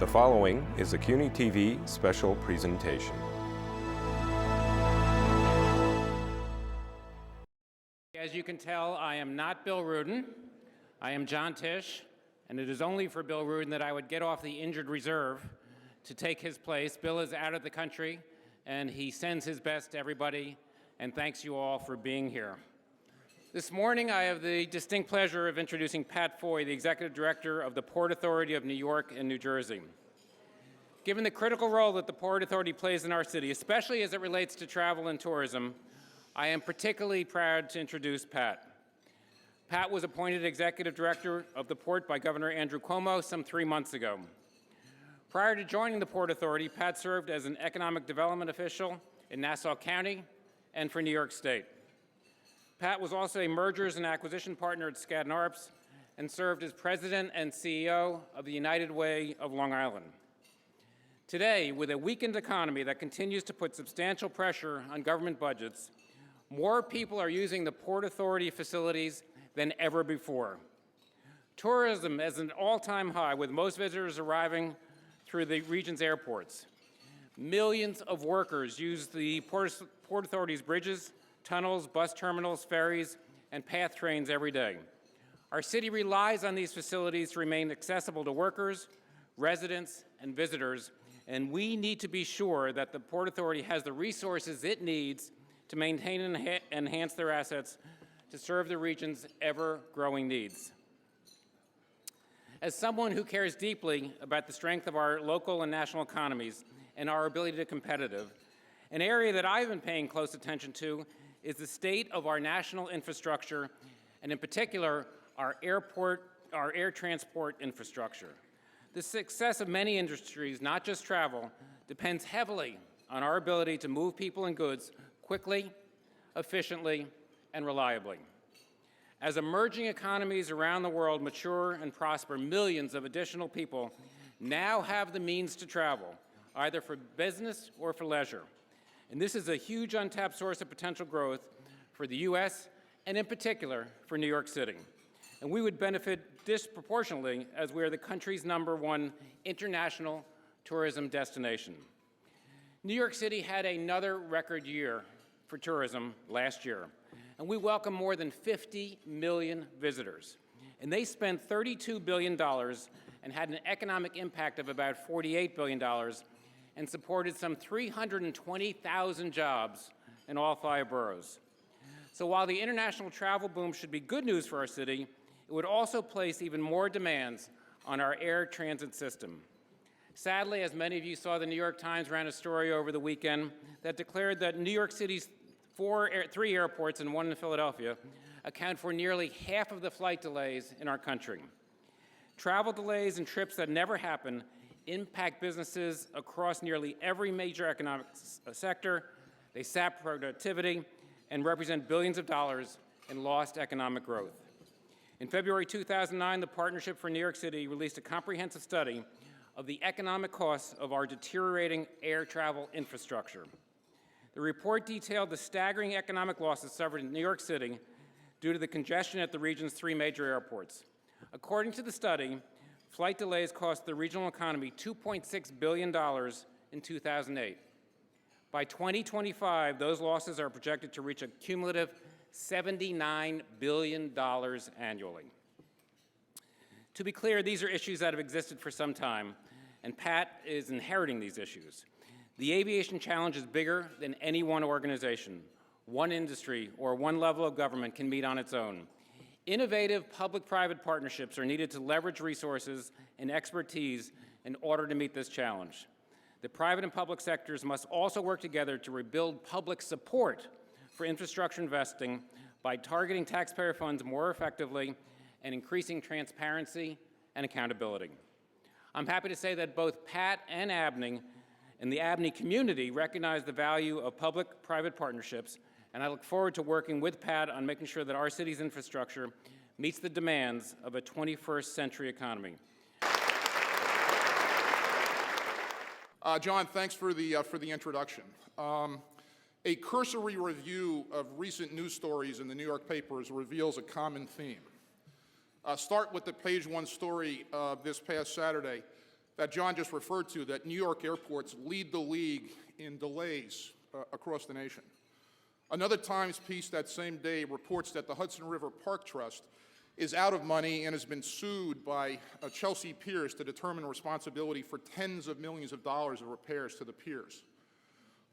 The following is a CUNY TV special presentation. As you can tell, I am not Bill Rudin. I am John Tisch, and it is only for Bill Rudin that I would get off the injured reserve to take his place. Bill is out of the country, and he sends his best to everybody, and thanks you all for being here. This morning, I have the distinct pleasure of introducing Pat Foye, the Executive Director of the Port Authority of New York and New Jersey. Given the critical role that the Port Authority plays in our city, especially as it relates to travel and tourism, I am particularly proud to introduce Pat. Pat was appointed Executive Director of the Port by Governor Andrew Cuomo some 3 months ago. Prior to joining the Port Authority, Pat served as an economic development official in Nassau County and for New York State. Pat was also a mergers and acquisition partner at Skadden Arps and served as President and CEO of the United Way of Long Island. Today, with a weakened economy that continues to put substantial pressure on government budgets, more people are using the Port Authority facilities than ever before. Tourism is at an all-time high, with most visitors arriving through the region's airports. Millions of workers use the Port Authority's bridges, tunnels, bus terminals, ferries, and PATH trains every day. Our city relies on these facilities to remain accessible to workers, residents, and visitors, and we need to be sure that the Port Authority has the resources it needs to maintain and enhance their assets to serve the region's ever-growing needs. As someone who cares deeply about the strength of our local and national economies and our ability to be competitive, an area that I've been paying close attention to is the state of our national infrastructure, and in particular, our air transport infrastructure. The success of many industries, not just travel, depends heavily on our ability to move people and goods quickly, efficiently, and reliably. As emerging economies around the world mature and prosper, millions of additional people now have the means to travel, either for business or for leisure. And this is a huge untapped source of potential growth for the U.S. and in particular for New York City. And we would benefit disproportionately as we are the country's #1 international tourism destination. New York City had another record year for tourism last year, and we welcome more than 50 million visitors. And they spent $32 billion and had an economic impact of about $48 billion and supported some 320,000 jobs in all 5 boroughs. So while the international travel boom should be good news for our city, it would also place even more demands on our air transit system. Sadly, as many of you saw, the New York Times ran a story over the weekend that declared that New York City's 3 airports and 1 in Philadelphia account for nearly half of the flight delays in our country. Travel delays and trips that never happen impact businesses across nearly every major economic sector. They sap productivity and represent billions of dollars in lost economic growth. In February 2009, the Partnership for New York City released a comprehensive study of the economic costs of our deteriorating air travel infrastructure. The report detailed the staggering economic losses suffered in New York City due to the congestion at the region's 3 major airports. According to the study, flight delays cost the regional economy $2.6 billion in 2008. By 2025, those losses are projected to reach a cumulative $79 billion annually. To be clear, these are issues that have existed for some time, and Pat is inheriting these issues. The aviation challenge is bigger than any one organization, one industry, or one level of government can meet on its own. Innovative public-private partnerships are needed to leverage resources and expertise in order to meet this challenge. The private and public sectors must also work together to rebuild public support for infrastructure investing by targeting taxpayer funds more effectively and increasing transparency and accountability. I'm happy to say that both Pat and ABNY and the ABNY community recognize the value of public-private partnerships, and I look forward to working with Pat on making sure that our city's infrastructure meets the demands of a 21st century economy. John, thanks for the introduction. A cursory review of recent news stories in the New York papers reveals a common theme. Start with the page 1 story this past Saturday. that John just referred to, that New York airports lead the league in delays across the nation. Another Times piece that same day reports that the Hudson River Park Trust is out of money and has been sued by Chelsea Piers to determine responsibility for tens of millions of dollars of repairs to the piers.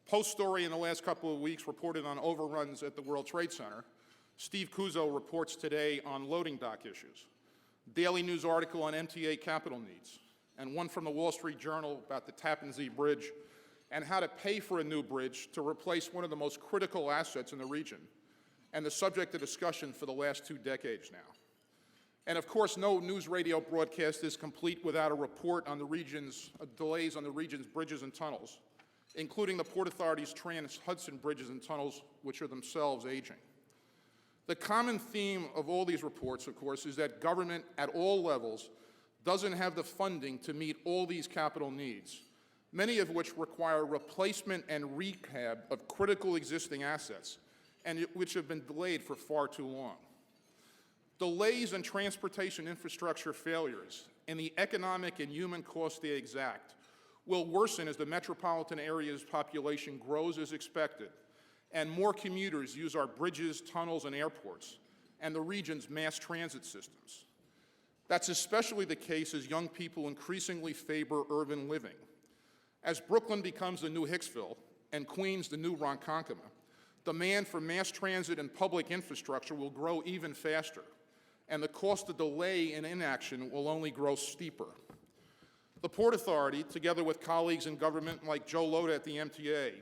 Post story in the last couple of weeks reported on overruns at the World Trade Center. Steve Kuzo reports today on loading dock issues. Daily News article on MTA capital needs, and one from the Wall Street Journal about the Tappan Zee Bridge and how to pay for a new bridge to replace one of the most critical assets in the region, and the subject of discussion for the last 2 decades now. And of course, no news radio broadcast is complete without a report on the region's delays on the region's bridges and tunnels, including the Port Authority's Trans-Hudson bridges and tunnels, which are themselves aging. The common theme of all these reports, of course, is that government at all levels doesn't have the funding to meet all these capital needs, many of which require replacement and rehab of critical existing assets, and which have been delayed for far too long. Delays and transportation infrastructure failures and the economic and human cost they exact will worsen as the metropolitan area's population grows as expected, and more commuters use our bridges, tunnels, and airports, and the region's mass transit systems. That's especially the case as young people increasingly favor urban living. As Brooklyn becomes the new Hicksville and Queens the new Ronkonkoma, demand for mass transit and public infrastructure will grow even faster, and the cost of delay and inaction will only grow steeper. The Port Authority, together with colleagues in government like Joe Loda at the MTA,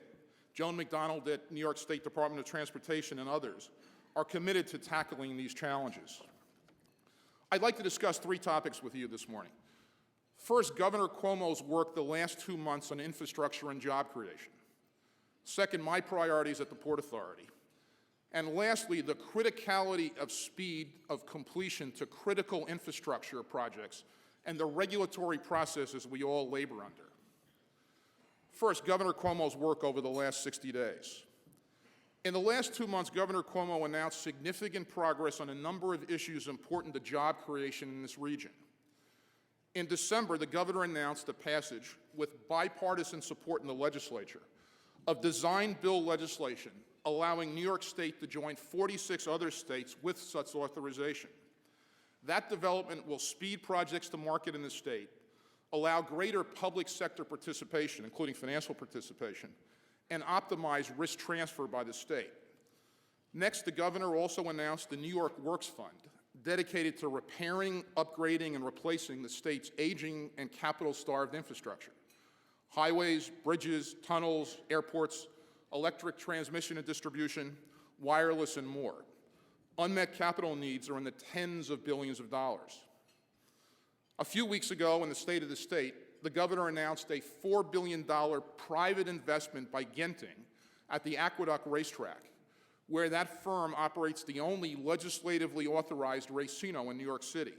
Joan McDonald at New York State Department of Transportation, and others, are committed to tackling these challenges. I'd like to discuss 3 topics with you this morning. First, Governor Cuomo's work the last 2 months on infrastructure and job creation. Second, my priorities at the Port Authority. And lastly, the criticality of speed of completion to critical infrastructure projects and the regulatory processes we all labor under. First, Governor Cuomo's work over the last 60 days. In the last 2 months, Governor Cuomo announced significant progress on a number of issues important to job creation in this region. In December, the governor announced the passage, with bipartisan support in the legislature, of design bill legislation allowing New York State to join 46 other states with such authorization. That development will speed projects to market in the state, allow greater public sector participation, including financial participation, and optimize risk transfer by the state. Next, the governor also announced the New York Works Fund, dedicated to repairing, upgrading, and replacing the state's aging and capital-starved infrastructure: highways, bridges, tunnels, airports, electric transmission and distribution, wireless, and more. Unmet capital needs are in the tens of billions of dollars. A few weeks ago, in the State of the State, the governor announced a $4 billion private investment by Genting at the Aqueduct Racetrack, where that firm operates the only legislatively authorized racino in New York City.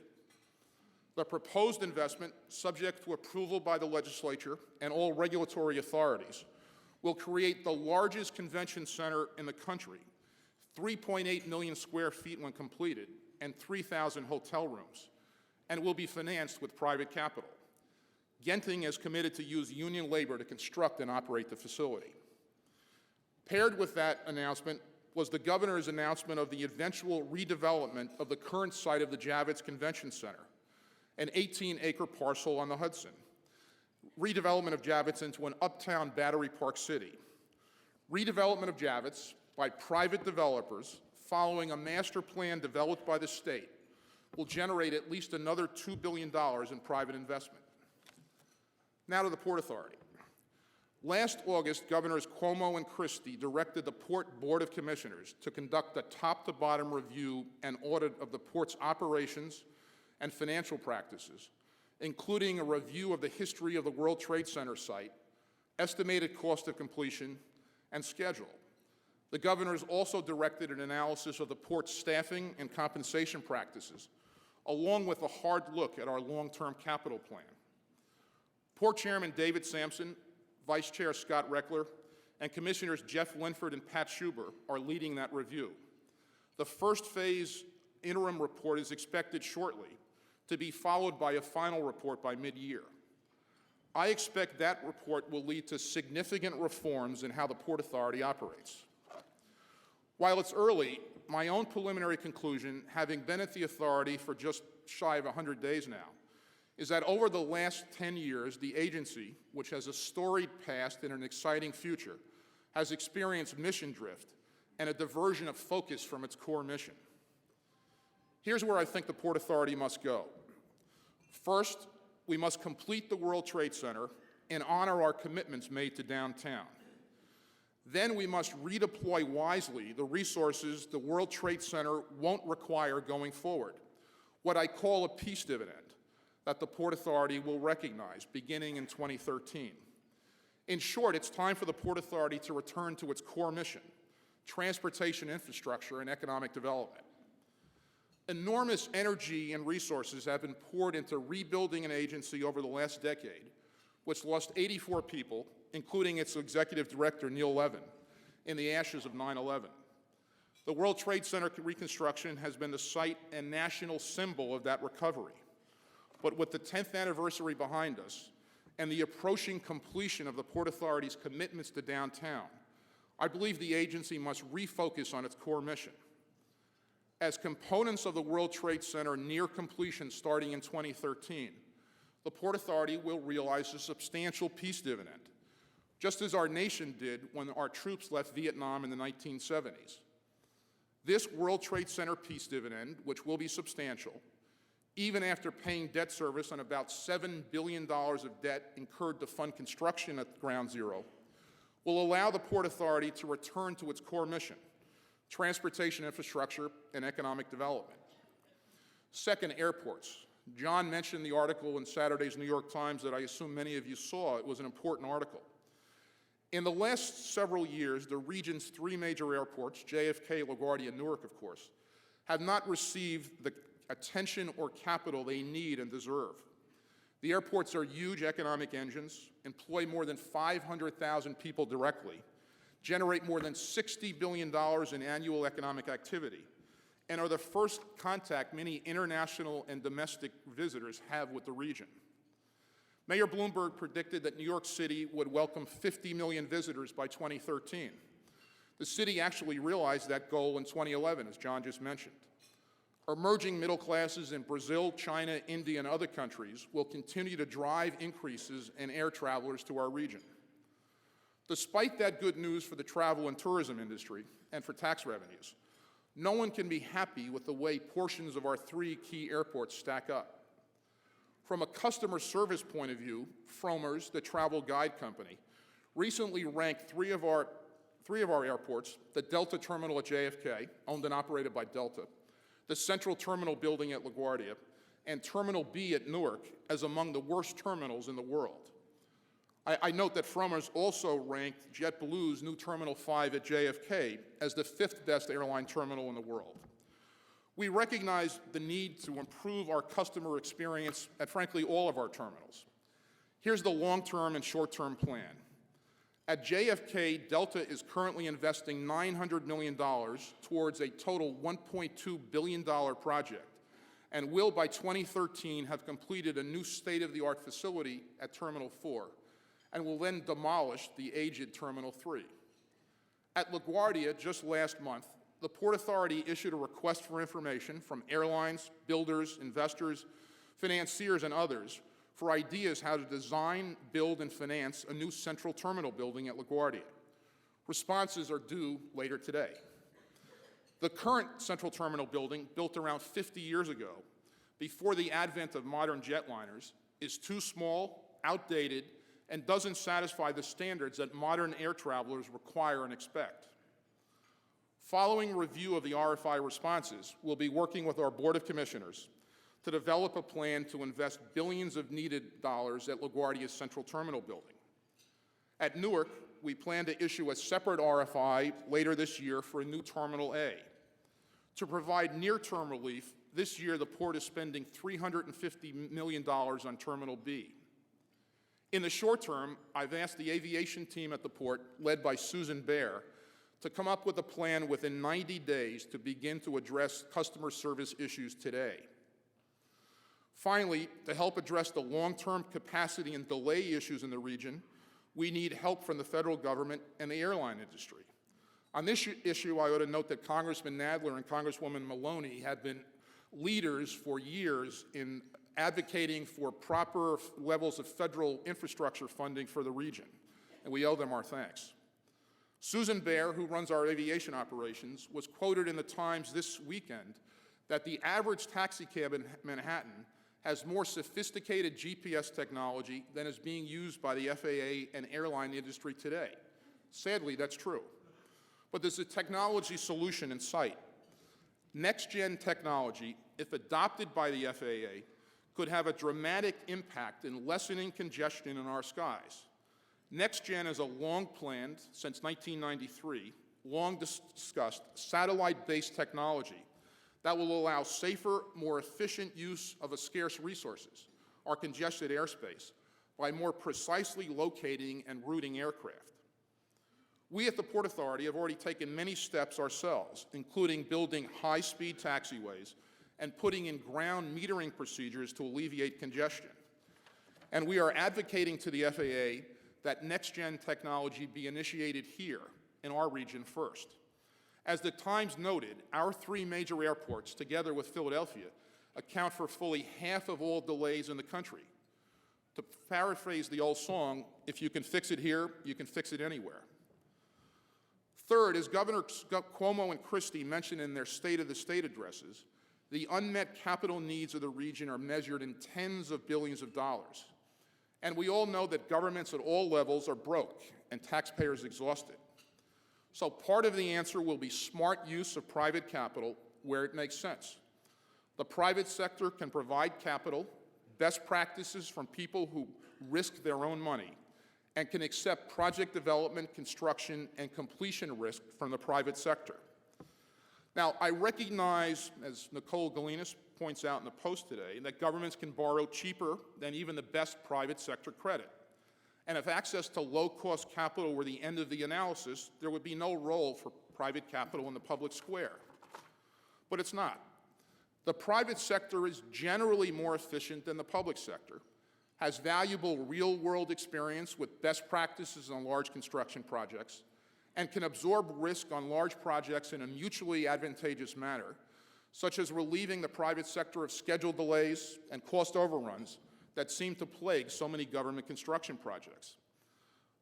The proposed investment, subject to approval by the legislature and all regulatory authorities, will create the largest convention center in the country, 3.8 million square feet when completed, and 3,000 hotel rooms, and will be financed with private capital. Genting is committed to use union labor to construct and operate the facility. Paired with that announcement was the governor's announcement of the eventual redevelopment of the current site of the Javits Convention Center, an 18-acre parcel on the Hudson. Redevelopment of Javits into an uptown Battery Park city. Redevelopment of Javits by private developers following a master plan developed by the state will generate at least another $2 billion in private investment. Now to the Port Authority. Last August, Governors Cuomo and Christie directed the Port Board of Commissioners to conduct a top-to-bottom review and audit of the port's operations and financial practices, including a review of the history of the World Trade Center site, estimated cost of completion, and schedule. The governors also directed an analysis of the port's staffing and compensation practices, along with a hard look at our long-term capital plan. Port Chairman David Sampson, Vice Chair Scott Reckler, and Commissioners Jeff Linford and Pat Schuber are leading that review. The first phase interim report is expected shortly, to be followed by a final report by mid-year. I expect that report will lead to significant reforms in how the Port Authority operates. While it's early, my own preliminary conclusion, having been at the authority for just shy of 100 days now, is that over the last 10 years, the agency, which has a storied past and an exciting future, has experienced mission drift and a diversion of focus from its core mission. Here's where I think the Port Authority must go. First, we must complete the World Trade Center and honor our commitments made to downtown. Then we must redeploy wisely the resources the World Trade Center won't require going forward, what I call a peace dividend that the Port Authority will recognize beginning in 2013. In short, it's time for the Port Authority to return to its core mission, transportation infrastructure and economic development. Enormous energy and resources have been poured into rebuilding an agency over the last decade, which lost 84 people, including its executive director, Neil Levin, in the ashes of 9/11. The World Trade Center reconstruction has been the site and national symbol of that recovery. But with the 10th anniversary behind us and the approaching completion of the Port Authority's commitments to downtown, I believe the agency must refocus on its core mission. As components of the World Trade Center near completion starting in 2013, the Port Authority will realize a substantial peace dividend, just as our nation did when our troops left Vietnam in the 1970s. This World Trade Center peace dividend, which will be substantial, even after paying debt service on about $7 billion of debt incurred to fund construction at Ground Zero, will allow the Port Authority to return to its core mission, transportation infrastructure and economic development. Second, airports. John mentioned the article in Saturday's New York Times that I assume many of you saw. It was an important article. In the last several years, the region's three major airports, JFK, LaGuardia, and Newark, of course, have not received the attention or capital they need and deserve. The airports are huge economic engines, employ more than 500,000 people directly, generate more than $60 billion in annual economic activity, and are the first contact many international and domestic visitors have with the region. Mayor Bloomberg predicted that New York City would welcome 50 million visitors by 2013. The city actually realized that goal in 2011, as John just mentioned. Emerging middle classes in Brazil, China, India, and other countries will continue to drive increases in air travelers to our region. Despite that good news for the travel and tourism industry and for tax revenues, no one can be happy with the way portions of our three key airports stack up. From a customer service point of view, Frommer's, the travel guide company, recently ranked three of our airports, the Delta Terminal at JFK, owned and operated by Delta, the Central Terminal building at LaGuardia, and Terminal B at Newark, as among the worst terminals in the world. I note that Frommer's also ranked JetBlue's new Terminal 5 at JFK as the 5th best airline terminal in the world. We recognize the need to improve our customer experience at, frankly, all of our terminals. Here's the long-term and short-term plan. At JFK, Delta is currently investing $900 million towards a total $1.2 billion project, and will, by 2013, have completed a new state-of-the-art facility at Terminal 4, and will then demolish the aged Terminal 3. At LaGuardia, just last month, the Port Authority issued a request for information from airlines, builders, investors, financiers, and others for ideas how to design, build, and finance a new central terminal building at LaGuardia. Responses are due later today. The current central terminal building, built around 50 years ago, before the advent of modern jetliners, is too small, outdated, and doesn't satisfy the standards that modern air travelers require and expect. Following review of the RFI responses, we'll be working with our Board of Commissioners to develop a plan to invest billions of needed dollars at LaGuardia's Central Terminal building. At Newark, we plan to issue a separate RFI later this year for a new Terminal A. To provide near-term relief, this year the Port is spending $350 million on Terminal B. In the short term, I've asked the aviation team at the Port, led by Susan Baer, to come up with a plan within 90 days to begin to address customer service issues today. Finally, to help address the long-term capacity and delay issues in the region, we need help from the federal government and the airline industry. On this issue, I ought to note that Congressman Nadler and Congresswoman Maloney have been leaders for years in advocating for proper levels of federal infrastructure funding for the region, and we owe them our thanks. Susan Baer, who runs our aviation operations, was quoted in the Times this weekend that the average taxi cab in Manhattan has more sophisticated GPS technology than is being used by the FAA and airline industry today. Sadly, that's true. But there's a technology solution in sight. Next-gen technology, if adopted by the FAA, could have a dramatic impact in lessening congestion in our skies. Next-gen is a long-planned, since 1993, long-discussed satellite-based technology that will allow safer, more efficient use of scarce resources, our congested airspace, by more precisely locating and routing aircraft. We at the Port Authority have already taken many steps ourselves, including building high-speed taxiways and putting in ground metering procedures to alleviate congestion. And we are advocating to the FAA that next-gen technology be initiated here in our region first. As the Times noted, our three major airports, together with Philadelphia, account for fully half of all delays in the country. To paraphrase the old song, if you can fix it here, you can fix it anywhere. Third, as Governor Cuomo and Christie mentioned in their State of the State addresses, the unmet capital needs of the region are measured in tens of billions of dollars. And we all know that governments at all levels are broke and taxpayers exhausted. So part of the answer will be smart use of private capital where it makes sense. The private sector can provide capital, best practices from people who risk their own money, and can accept project development, construction, and completion risk from the private sector. Now, I recognize, as Nicole Galinas points out in the Post today, that governments can borrow cheaper than even the best private sector credit. And if access to low-cost capital were the end of the analysis, there would be no role for private capital in the public square. But it's not. The private sector is generally more efficient than the public sector, has valuable real-world experience with best practices on large construction projects, and can absorb risk on large projects in a mutually advantageous manner, such as relieving the private sector of schedule delays and cost overruns that seem to plague so many government construction projects.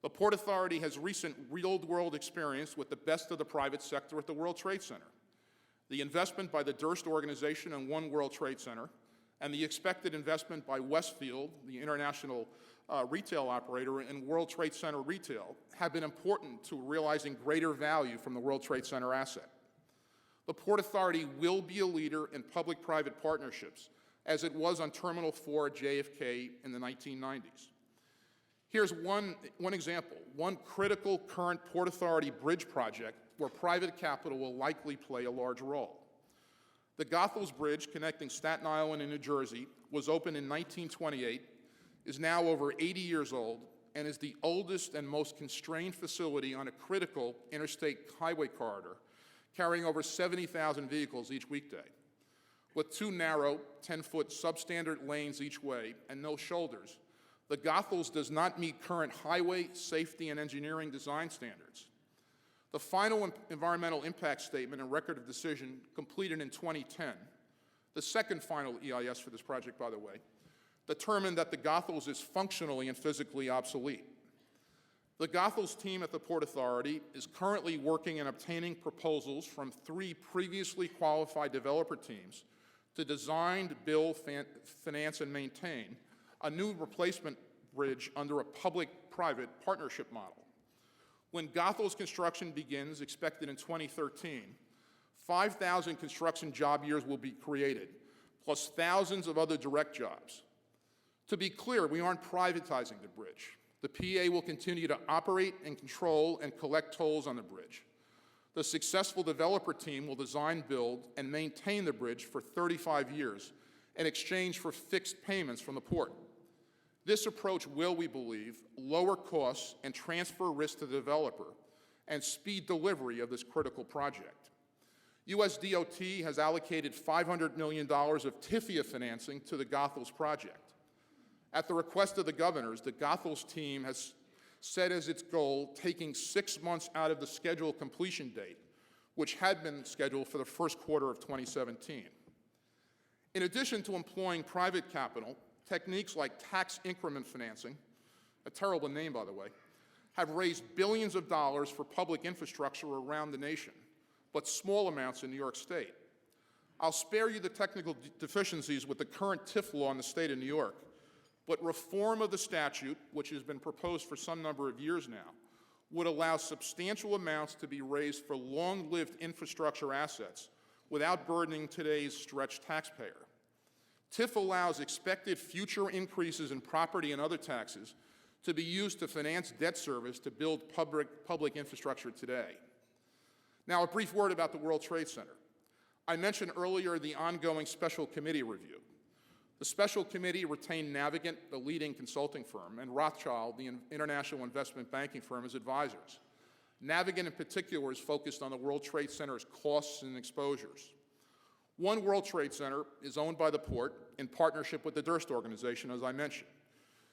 The Port Authority has recent real-world experience with the best of the private sector at the World Trade Center. The investment by the Durst Organization in One World Trade Center and the expected investment by Westfield, the international retail operator, in World Trade Center retail have been important to realizing greater value from the World Trade Center asset. The Port Authority will be a leader in public-private partnerships, as it was on Terminal 4 at JFK in the 1990s. Here's one example, one critical current Port Authority bridge project where private capital will likely play a large role. The Goethals Bridge connecting Staten Island and New Jersey was opened in 1928, is now over 80 years old, and is the oldest and most constrained facility on a critical interstate highway corridor, carrying over 70,000 vehicles each weekday. With two narrow, 10-foot substandard lanes each way and no shoulders, the Goethals does not meet current highway safety and engineering design standards. The final environmental impact statement and record of decision, completed in 2010, the second final EIS for this project, by the way, determined that the Goethals is functionally and physically obsolete. The Goethals team at the Port Authority is currently working and obtaining proposals from 3 previously qualified developer teams to design, build, finance, and maintain a new replacement bridge under a public-private partnership model. When Goethals construction begins, expected in 2013, 5,000 construction job years will be created, plus thousands of other direct jobs. To be clear, we aren't privatizing the bridge. The PA will continue to operate and control and collect tolls on the bridge. The successful developer team will design, build, and maintain the bridge for 35 years in exchange for fixed payments from the port. This approach will, we believe, lower costs and transfer risk to the developer and speed delivery of this critical project. U.S. DOT has allocated $500 million of TIFIA financing to the Goethals project. At the request of the governors, the Goethals team has set as its goal taking 6 months out of the scheduled completion date, which had been scheduled for the first quarter of 2017. In addition to employing private capital, techniques like tax increment financing, a terrible name by the way, have raised billions of dollars for public infrastructure around the nation, but small amounts in New York State. I'll spare you the technical deficiencies with the current TIF law in the state of New York, but reform of the statute, which has been proposed for some number of years now, would allow substantial amounts to be raised for long-lived infrastructure assets without burdening today's stretched taxpayer. TIF allows expected future increases in property and other taxes to be used to finance debt service to build public infrastructure today. Now, a brief word about the World Trade Center. I mentioned earlier the ongoing special committee review. The special committee retained Navigant, the leading consulting firm, and Rothschild, the international investment banking firm, as advisors. Navigant in particular is focused on the World Trade Center's costs and exposures. One World Trade Center is owned by the port in partnership with the Durst Organization, as I mentioned.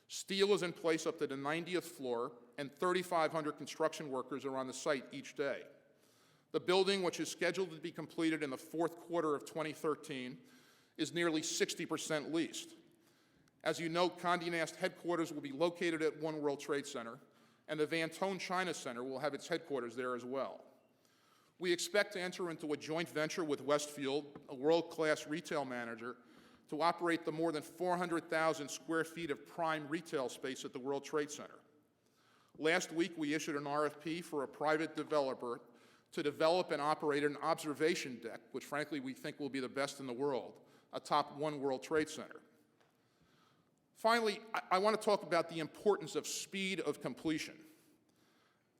Steel is in place up to the 90th floor, and 3,500 construction workers are on the site each day. The building, which is scheduled to be completed in the fourth quarter of 2013, is nearly 60% leased. As you know, Condé Nast headquarters will be located at One World Trade Center, and the Van Tone China Center will have its headquarters there as well. We expect to enter into a joint venture with Westfield, a world-class retail manager, to operate the more than 400,000 square feet of prime retail space at the World Trade Center. Last week, we issued an RFP for a private developer to develop and operate an observation deck, which frankly we think will be the best in the world, atop One World Trade Center. Finally, I want to talk about the importance of speed of completion.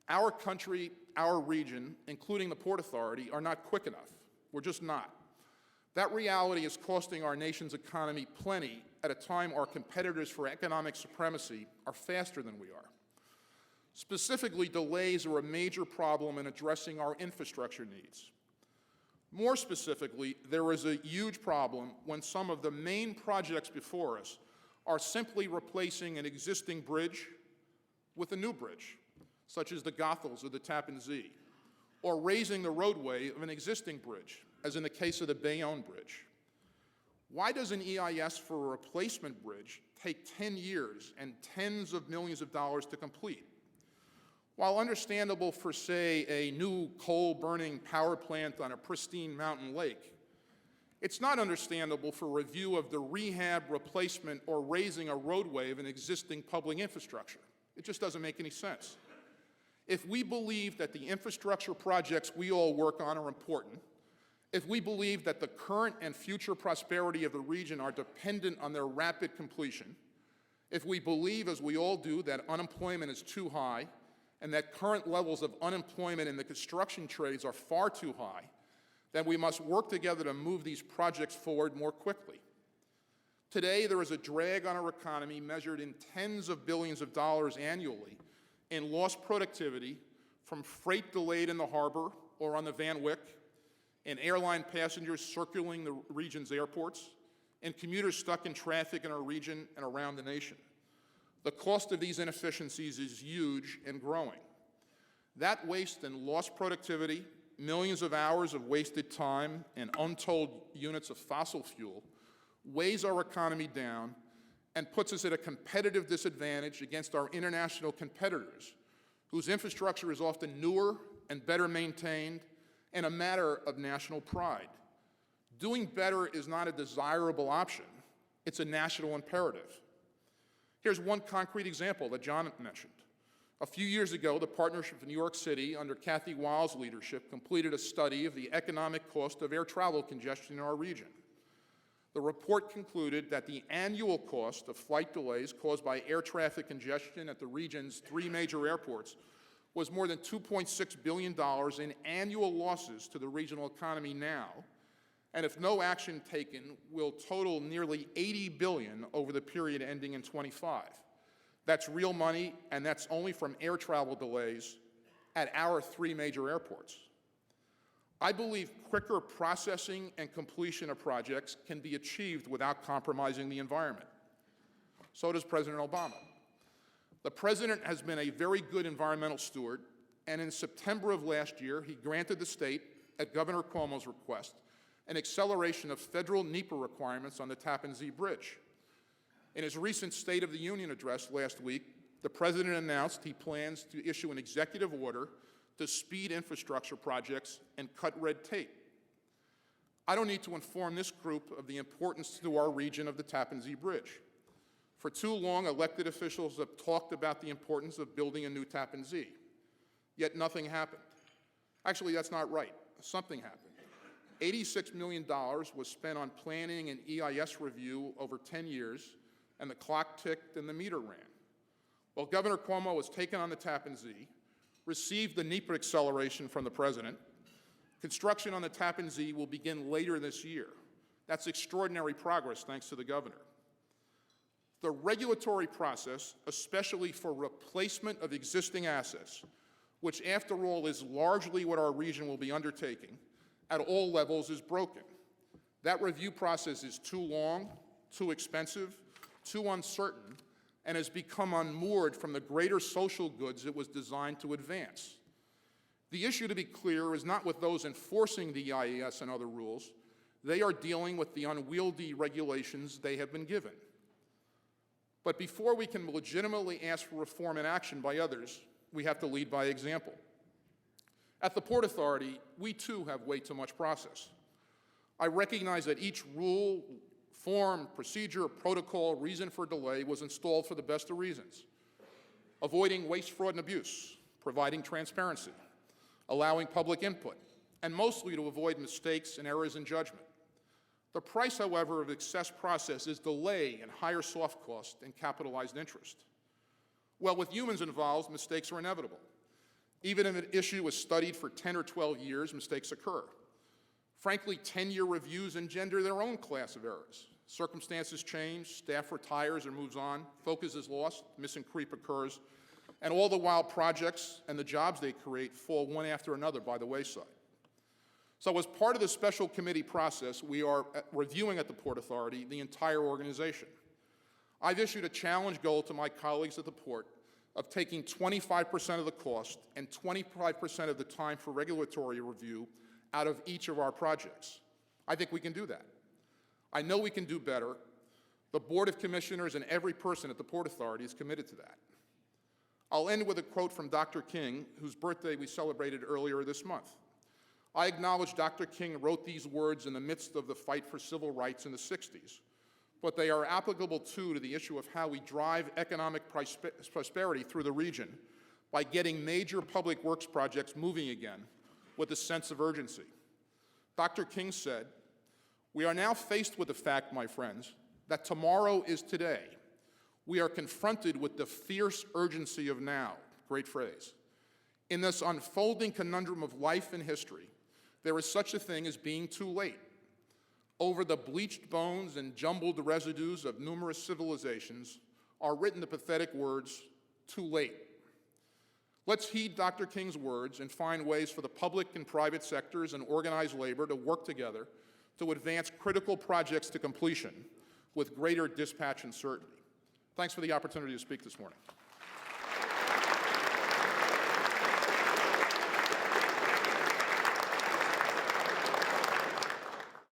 Our country, our region, including the Port Authority, are not quick enough. We're just not. That reality is costing our nation's economy plenty at a time our competitors for economic supremacy are faster than we are. Specifically, delays are a major problem in addressing our infrastructure needs. More specifically, there is a huge problem when some of the main projects before us are simply replacing an existing bridge with a new bridge, such as the Goethals or the Tappan Zee, or raising the roadway of an existing bridge, as in the case of the Bayonne Bridge. Why does an EIS for a replacement bridge take 10 years and tens of millions of dollars to complete? While understandable for, say, a new coal-burning power plant on a pristine mountain lake, it's not understandable for review of the rehab, replacement, or raising a roadway of an existing public infrastructure. It just doesn't make any sense. If we believe that the infrastructure projects we all work on are important, if we believe that the current and future prosperity of the region are dependent on their rapid completion, if we believe, as we all do, that unemployment is too high, and that current levels of unemployment in the construction trades are far too high, then we must work together to move these projects forward more quickly. Today, there is a drag on our economy measured in tens of billions of dollars annually in lost productivity from freight delayed in the harbor or on the Van Wyck, in airline passengers circling the region's airports, and commuters stuck in traffic in our region and around the nation. The cost of these inefficiencies is huge and growing. That waste and lost productivity, millions of hours of wasted time, and untold units of fossil fuel weighs our economy down and puts us at a competitive disadvantage against our international competitors, whose infrastructure is often newer and better maintained and a matter of national pride. Doing better is not a desirable option. It's a national imperative. Here's one concrete example that John mentioned. A few years ago, the Partnership of New York City, under Kathy Weil's leadership, completed a study of the economic cost of air travel congestion in our region. The report concluded that the annual cost of flight delays caused by air traffic congestion at the region's 3 major airports was more than $2.6 billion in annual losses to the regional economy now, and if no action taken, will total nearly $80 billion over the period ending in 25. That's real money, and that's only from air travel delays at our 3 major airports. I believe quicker processing and completion of projects can be achieved without compromising the environment. So does President Obama. The President has been a very good environmental steward, and in September of last year, he granted the state, at Governor Cuomo's request, an acceleration of federal NEPA requirements on the Tappan Zee Bridge. In his recent State of the Union address last week, the President announced he plans to issue an executive order to speed infrastructure projects and cut red tape. I don't need to inform this group of the importance to our region of the Tappan Zee Bridge. For too long, elected officials have talked about the importance of building a new Tappan Zee, yet nothing happened. Actually, that's not right. Something happened. $86 million was spent on planning and EIS review over 10 years, and the clock ticked and the meter ran. Well, Governor Cuomo was taken on the Tappan Zee, received the NEPA acceleration from the President. Construction on the Tappan Zee will begin later this year. That's extraordinary progress, thanks to the Governor. The regulatory process, especially for replacement of existing assets, which after all is largely what our region will be undertaking, at all levels is broken. That review process is too long, too expensive, too uncertain, and has become unmoored from the greater social goods it was designed to advance. The issue, to be clear, is not with those enforcing the EIS and other rules. They are dealing with the unwieldy regulations they have been given. But before we can legitimately ask for reform and action by others, we have to lead by example. At the Port Authority, we too have way too much process. I recognize that each rule, form, procedure, protocol, reason for delay was installed for the best of reasons. Avoiding waste, fraud, and abuse, providing transparency, allowing public input, and mostly to avoid mistakes and errors in judgment. The price, however, of excess process is delay and higher soft cost and capitalized interest. Well, with humans involved, mistakes are inevitable. Even if an issue is studied for 10 or 12 years, mistakes occur. Frankly, 10-year reviews engender their own class of errors. Circumstances change, staff retires or moves on, focus is lost, missing creep occurs, and all the while projects and the jobs they create fall one after another by the wayside. So as part of the special committee process, we are reviewing at the Port Authority the entire organization. I've issued a challenge goal to my colleagues at the Port of taking 25% of the cost and 25% of the time for regulatory review out of each of our projects. I think we can do that. I know we can do better. The Board of Commissioners and every person at the Port Authority is committed to that. I'll end with a quote from Dr. King, whose birthday we celebrated earlier this month. I acknowledge Dr. King wrote these words in the midst of the fight for civil rights in the 60s, but they are applicable too to the issue of how we drive economic prosperity through the region by getting major public works projects moving again with a sense of urgency. Dr. King said, "We are now faced with the fact, my friends, that tomorrow is today. We are confronted with the fierce urgency of now." Great phrase. In this unfolding conundrum of life and history, there is such a thing as being too late. Over the bleached bones and jumbled residues of numerous civilizations are written the pathetic words, "too late." Let's heed Dr. King's words and find ways for the public and private sectors and organized labor to work together to advance critical projects to completion with greater dispatch and certainty. Thanks for the opportunity to speak this morning.